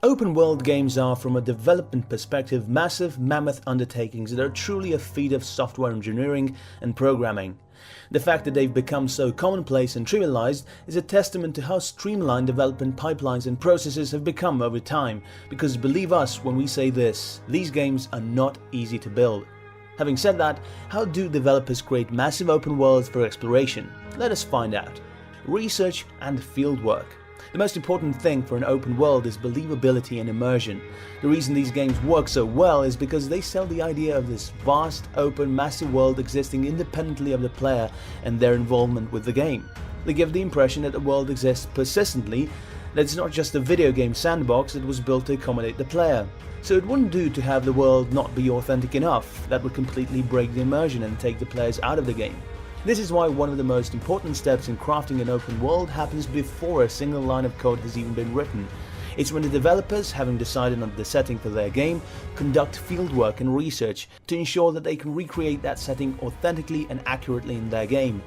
Open world games are, from a development perspective, massive, mammoth undertakings that are truly a feat of software engineering and programming. The fact that they've become so commonplace and trivialized is a testament to how streamlined development pipelines and processes have become over time, because believe us when we say this, these games are not easy to build. Having said that, how do developers create massive open worlds for exploration? Let us find out. Research and fieldwork. The most important thing for an open world is believability and immersion. The reason these games work so well is because they sell the idea of this vast, open, massive world existing independently of the player and their involvement with the game. They give the impression that the world exists persistently, that it's not just a video game sandbox that was built to accommodate the player. So it wouldn't do to have the world not be authentic enough. That would completely break the immersion and take the players out of the game. This is why one of the most important steps in crafting an open world happens before a single line of code has even been written. It's when the developers, having decided on the setting for their game, conduct fieldwork and research to ensure that they can recreate that setting authentically and accurately in their game.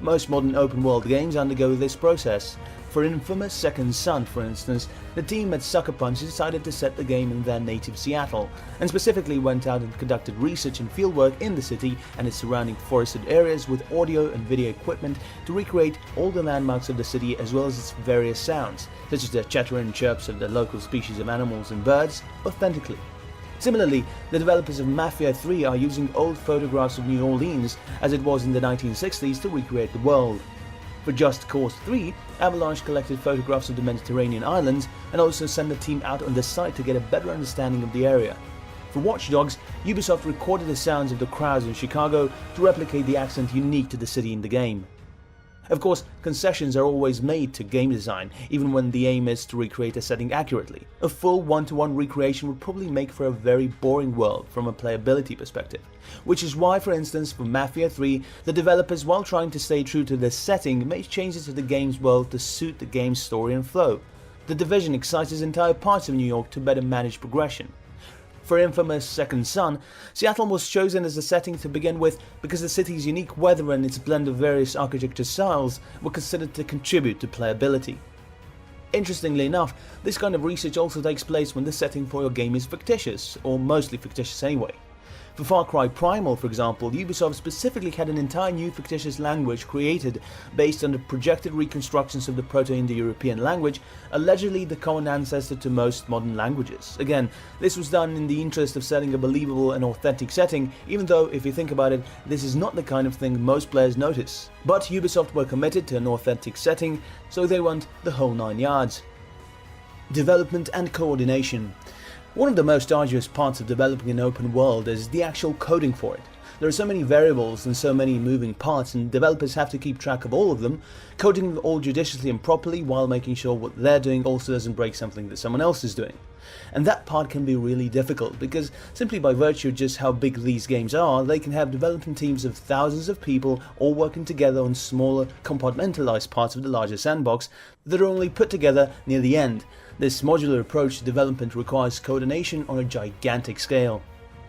Most modern open world games undergo this process. For infamous Second Son, for instance, the team at Sucker Punch decided to set the game in their native Seattle, and specifically went out and conducted research and fieldwork in the city and its surrounding forested areas with audio and video equipment to recreate all the landmarks of the city as well as its various sounds, such as the chatter and chirps of the local species of animals and birds, authentically. Similarly, the developers of Mafia 3 are using old photographs of New Orleans as it was in the 1960s to recreate the world. For Just Cause 3, Avalanche collected photographs of the Mediterranean islands and also sent a team out on the site to get a better understanding of the area. For Watch Dogs, Ubisoft recorded the sounds of the crowds in Chicago to replicate the accent unique to the city in the game. Of course, concessions are always made to game design, even when the aim is to recreate a setting accurately. A full one-to-one recreation would probably make for a very boring world from a playability perspective. Which is why, for instance, for Mafia 3, the developers, while trying to stay true to this setting, made changes to the game's world to suit the game's story and flow. The Division excises entire parts of New York to better manage progression. For infamous Second Son, Seattle was chosen as the setting to begin with because the city's unique weather and its blend of various architecture styles were considered to contribute to playability. Interestingly enough, this kind of research also takes place when the setting for your game is fictitious, or mostly fictitious anyway. For Far Cry Primal, for example, Ubisoft specifically had an entire new fictitious language created based on the projected reconstructions of the Proto-Indo-European language, allegedly the common ancestor to most modern languages. Again, this was done in the interest of setting a believable and authentic setting, even though, if you think about it, this is not the kind of thing most players notice. But Ubisoft were committed to an authentic setting, so they went the whole 9 yards. Development and coordination. One of the most arduous parts of developing an open world is the actual coding for it. There are so many variables and so many moving parts, and developers have to keep track of all of them, coding them all judiciously and properly while making sure what they're doing also doesn't break something that someone else is doing. And that part can be really difficult, because simply by virtue of just how big these games are, they can have development teams of thousands of people all working together on smaller, compartmentalized parts of the larger sandbox that are only put together near the end. This modular approach to development requires coordination on a gigantic scale.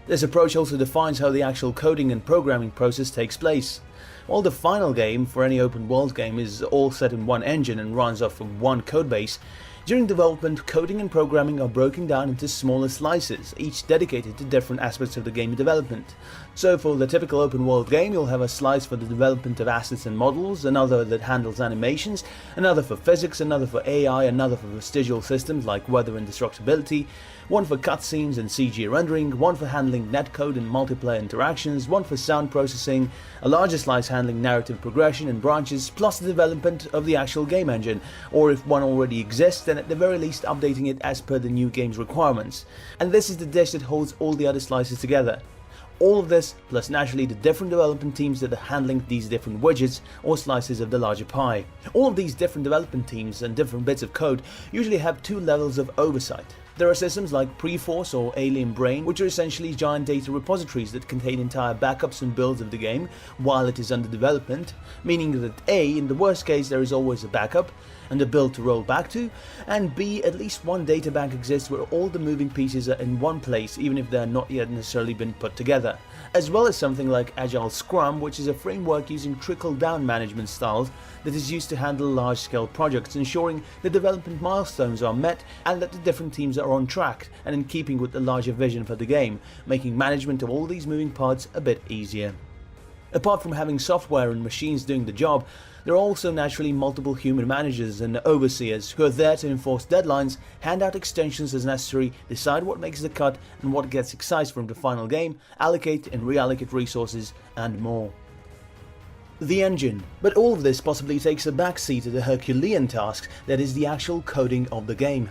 This approach also defines how the actual coding and programming process takes place. While the final game for any open world game is all set in one engine and runs off of one codebase, during development, coding and programming are broken down into smaller slices, each dedicated to different aspects of the game development. So for the typical open world game, you'll have a slice for the development of assets and models, another that handles animations, another for physics, another for AI, another for vestigial systems like weather and destructibility, one for cutscenes and CG rendering, one for handling netcode and multiplayer interactions, one for sound processing, a larger slice handling narrative progression and branches, plus the development of the actual game engine, or if one already exists, then at the very least updating it as per the new game's requirements. And this is the dish that holds all the other slices together. All of this, plus naturally the different development teams that are handling these different widgets or slices of the larger pie. All of these different development teams and different bits of code usually have two levels of oversight. There are systems like Preforce or Alien Brain, which are essentially giant data repositories that contain entire backups and builds of the game while it is under development, meaning that A, in the worst case, there is always a backup and a build to roll back to, and B, at least one databank exists where all the moving pieces are in one place, even if they are not yet necessarily been put together. As well as something like Agile Scrum, which is a framework using trickle-down management styles that is used to handle large-scale projects, ensuring the development milestones are met and that the different teams are on track and in keeping with the larger vision for the game, making management of all these moving parts a bit easier. Apart from having software and machines doing the job, there are also naturally multiple human managers and overseers who are there to enforce deadlines, hand out extensions as necessary, decide what makes the cut and what gets excised from the final game, allocate and reallocate resources, and more. The engine. But all of this possibly takes a backseat to the Herculean task that is the actual coding of the game.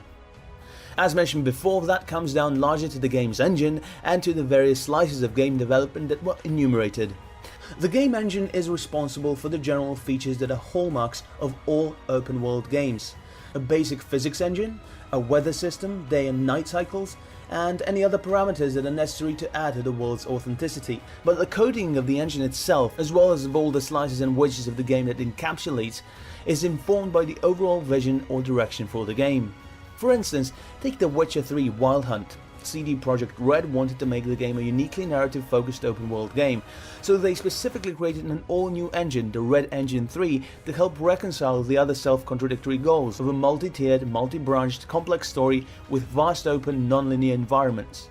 As mentioned before, that comes down largely to the game's engine and to the various slices of game development that were enumerated. The game engine is responsible for the general features that are hallmarks of all open world games. A basic physics engine, a weather system, day and night cycles, and any other parameters that are necessary to add to the world's authenticity. But the coding of the engine itself, as well as of all the slices and wedges of the game that encapsulates, is informed by the overall vision or direction for the game. For instance, take The Witcher 3 Wild Hunt. CD Projekt Red wanted to make the game a uniquely narrative-focused open-world game, so they specifically created an all-new engine, the Red Engine 3, to help reconcile the other self-contradictory goals of a multi-tiered, multi-branched, complex story with vast open, non-linear environments.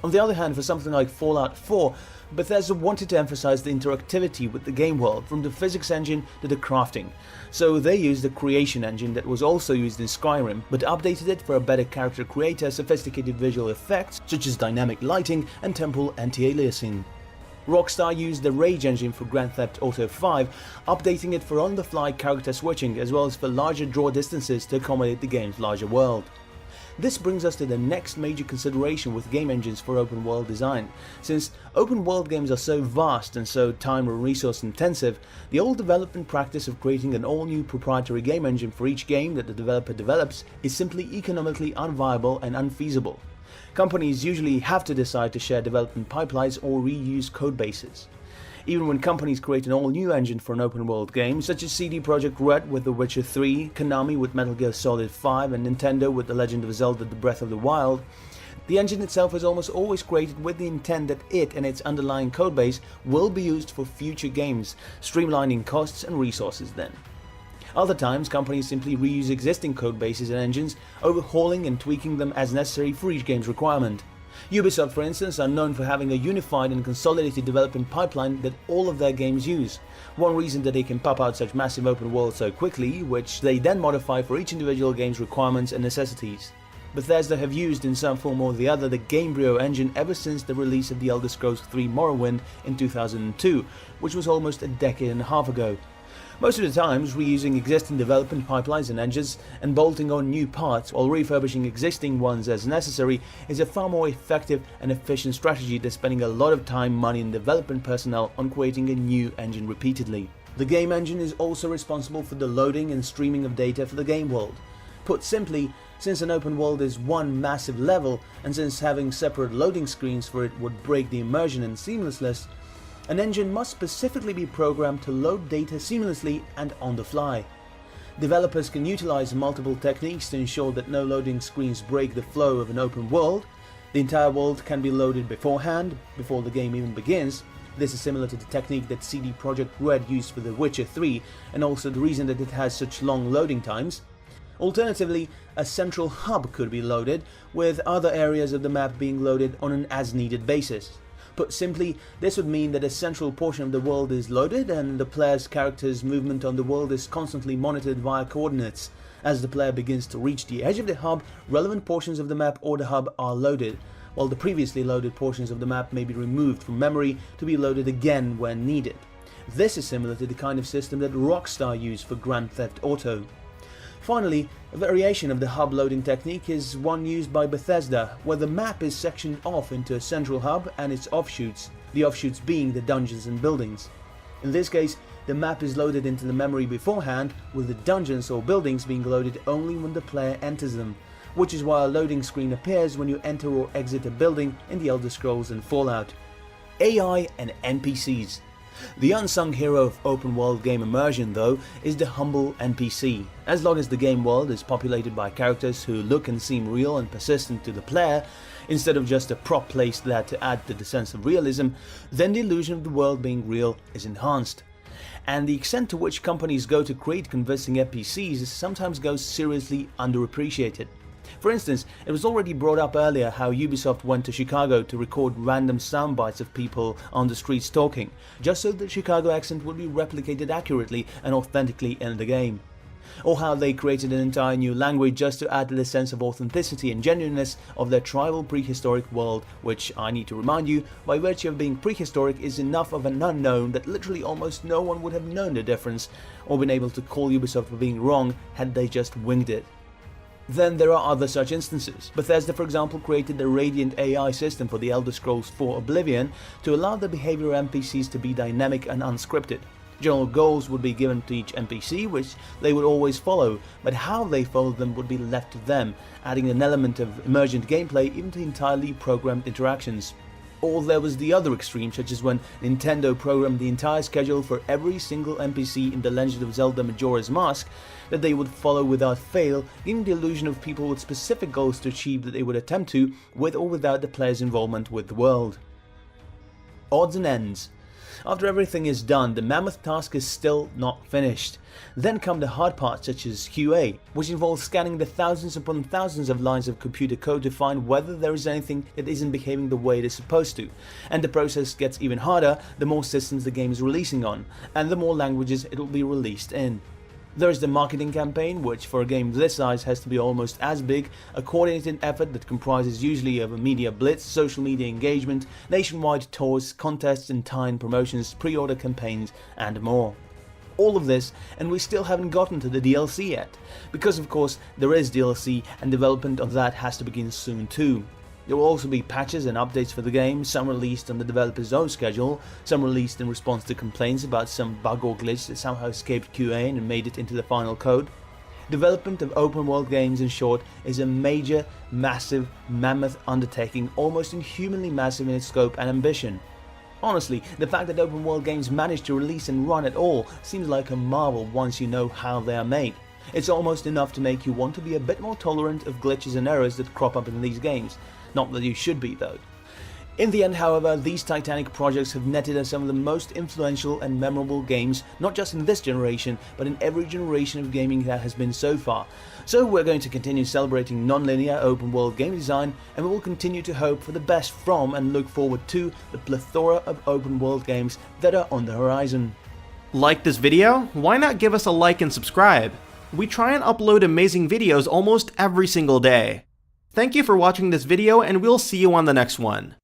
On the other hand, for something like Fallout 4, Bethesda wanted to emphasize the interactivity with the game world, from the physics engine to the crafting, so they used the creation engine that was also used in Skyrim, but updated it for a better character creator, sophisticated visual effects such as dynamic lighting and temporal anti-aliasing. Rockstar used the Rage engine for Grand Theft Auto 5, updating it for on-the-fly character switching as well as for larger draw distances to accommodate the game's larger world. This brings us to the next major consideration with game engines for open world design. Since open world games are so vast and so time and resource intensive, the old development practice of creating an all-new proprietary game engine for each game that the developer develops is simply economically unviable and unfeasible. Companies usually have to decide to share development pipelines or reuse codebases. Even when companies create an all-new engine for an open-world game, such as CD Projekt Red with The Witcher 3, Konami with Metal Gear Solid 5, and Nintendo with The Legend of Zelda: The Breath of the Wild, the engine itself is almost always created with the intent that it and its underlying codebase will be used for future games, streamlining costs and resources then. Other times, companies simply reuse existing codebases and engines, overhauling and tweaking them as necessary for each game's requirement. Ubisoft, for instance, are known for having a unified and consolidated development pipeline that all of their games use. One reason that they can pop out such massive open worlds so quickly, which they then modify for each individual game's requirements and necessities. Bethesda have used in some form or the other the Gamebryo engine ever since the release of The Elder Scrolls 3 Morrowind in 2002, which was almost a decade and a half ago. Most of the times, reusing existing development pipelines and engines and bolting on new parts while refurbishing existing ones as necessary is a far more effective and efficient strategy than spending a lot of time, money and development personnel on creating a new engine repeatedly. The game engine is also responsible for the loading and streaming of data for the game world. Put simply, since an open world is one massive level, and since having separate loading screens for it would break the immersion and seamlessness, an engine must specifically be programmed to load data seamlessly and on the fly. Developers can utilize multiple techniques to ensure that no loading screens break the flow of an open world. The entire world can be loaded beforehand, before the game even begins. This is similar to the technique that CD Projekt Red used for The Witcher 3, and also the reason that it has such long loading times. Alternatively, a central hub could be loaded, with other areas of the map being loaded on an as-needed basis. Put simply, this would mean that a central portion of the world is loaded and the player's character's movement on the world is constantly monitored via coordinates. As the player begins to reach the edge of the hub, relevant portions of the map or the hub are loaded, while the previously loaded portions of the map may be removed from memory to be loaded again when needed. This is similar to the kind of system that Rockstar used for Grand Theft Auto. Finally, a variation of the hub loading technique is one used by Bethesda, where the map is sectioned off into a central hub and its offshoots, the offshoots being the dungeons and buildings. In this case, the map is loaded into the memory beforehand, with the dungeons or buildings being loaded only when the player enters them, which is why a loading screen appears when you enter or exit a building in the Elder Scrolls and Fallout. AI and NPCs. The unsung hero of open world game immersion, though, is the humble NPC. As long as the game world is populated by characters who look and seem real and persistent to the player, instead of just a prop placed there to add to the sense of realism, then the illusion of the world being real is enhanced. And the extent to which companies go to create convincing NPCs sometimes goes seriously underappreciated. For instance, it was already brought up earlier how Ubisoft went to Chicago to record random sound bites of people on the streets talking, just so the Chicago accent would be replicated accurately and authentically in the game. Or how they created an entire new language just to add to the sense of authenticity and genuineness of their tribal prehistoric world, which, I need to remind you, by virtue of being prehistoric is enough of an unknown that literally almost no one would have known the difference or been able to call Ubisoft for being wrong had they just winged it. Then there are other such instances. Bethesda, for example, created the Radiant AI system for the Elder Scrolls 4 Oblivion to allow the behavior of NPCs to be dynamic and unscripted. General goals would be given to each NPC, which they would always follow, but how they followed them would be left to them, adding an element of emergent gameplay even to entirely programmed interactions. Or there was the other extreme, such as when Nintendo programmed the entire schedule for every single NPC in The Legend of Zelda Majora's Mask that they would follow without fail, giving the illusion of people with specific goals to achieve that they would attempt to, with or without the player's involvement with the world. Odds and ends. After everything is done, the mammoth task is still not finished. Then come the hard parts such as QA, which involves scanning the thousands upon thousands of lines of computer code to find whether there is anything that isn't behaving the way it is supposed to. And the process gets even harder the more systems the game is releasing on, and the more languages it will be released in. There is the marketing campaign, which for a game this size has to be almost as big, a coordinated effort that comprises usually of a media blitz, social media engagement, nationwide tours, contests and timed promotions, pre-order campaigns and more. All of this, and we still haven't gotten to the DLC yet, because of course there is DLC and development of that has to begin soon too. There will also be patches and updates for the game, some released on the developer's own schedule, some released in response to complaints about some bug or glitch that somehow escaped QA and made it into the final code. Development of open world games, in short, is a major, massive, mammoth undertaking, almost inhumanly massive in its scope and ambition. Honestly, the fact that open world games manage to release and run at all seems like a marvel once you know how they are made. It's almost enough to make you want to be a bit more tolerant of glitches and errors that crop up in these games. Not that you should be, though. In the end, however, these titanic projects have netted us some of the most influential and memorable games, not just in this generation, but in every generation of gaming that has been so far. So we're going to continue celebrating non-linear open world game design, and we will continue to hope for the best from and look forward to the plethora of open world games that are on the horizon. Like this video? Why not give us a like and subscribe? We try and upload amazing videos almost every single day. Thank you for watching this video, and we'll see you on the next one.